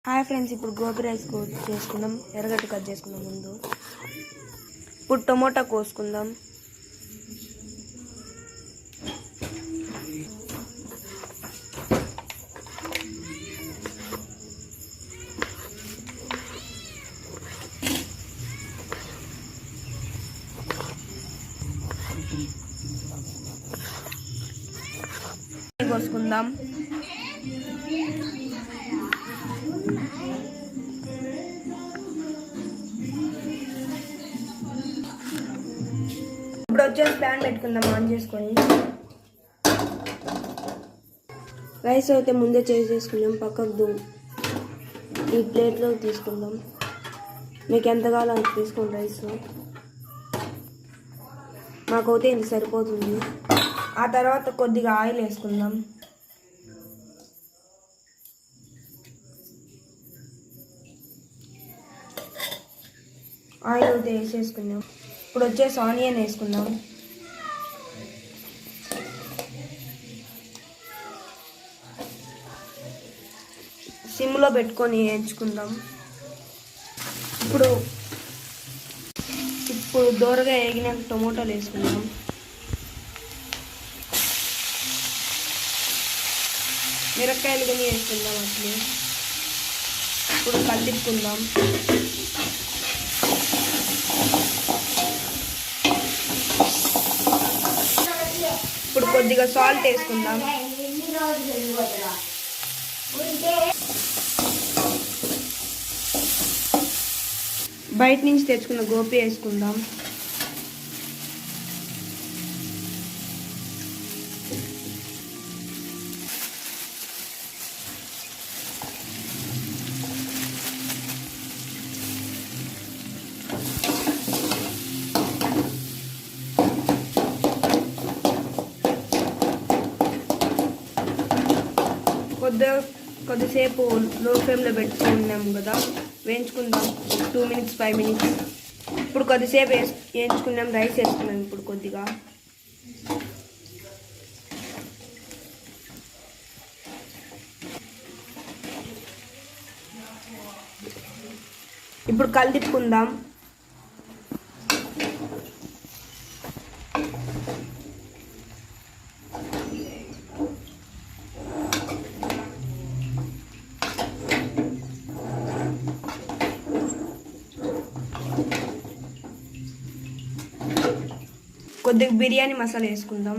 Hi friends, ఇప్పుడు gobi rice చేసుకుందాం. ఎర్రగడ్డ కట్ చేసుకుందాం. ముందు ఇప్పుడు టమోటా కోసుకుందాం. కోసుకుందాం. ఇప్పుడు వచ్చేసి ప్యాన్ పెట్టుకుందాం ఆన్ చేసుకొని. రైస్ అయితే ముందే చేసుకుందాం. పక్కకు ఈ ప్లేట్లో తీసుకుందాం. మీకు ఎంత కావాలో అంత తీసుకోండి. రైస్ మాకైతే ఇది సరిపోతుంది. ఆ తర్వాత కొద్దిగా ఆయిల్ వేసుకుందాం. ఆయిల్ అయితే వేసేసుకుందాం. ఇప్పుడు వచ్చేసి ఆనియన్ వేసుకుందాం. సిమ్లో పెట్టుకొని వేయించుకుందాం. ఇప్పుడు దోరగా వేగినాక టమోటాలు వేసుకుందాం. మిరపకాయలు కానీ వేసుకుందాం. అట్లే ఇప్పుడు కలిపుకుందాం. ఇప్పుడు కొద్దిగా సాల్ట్ వేసుకుందాం. బయట నుంచి తెచ్చుకున్న గోపి వేసుకుందాం. కొద్దిసేపు లో ఫ్లేమ్లో పెట్టుకున్నాము కదా, వేయించుకుందాం. 2 minutes 5 minutes. ఇప్పుడు కొద్దిసేపు వేయించుకున్నాం. రైస్ వేసుకున్నాం. ఇప్పుడు కొద్దిగా ఇప్పుడు కలిపుకుందాం. కొద్దిగా బిర్యానీ మసాలా వేసుకుందాం.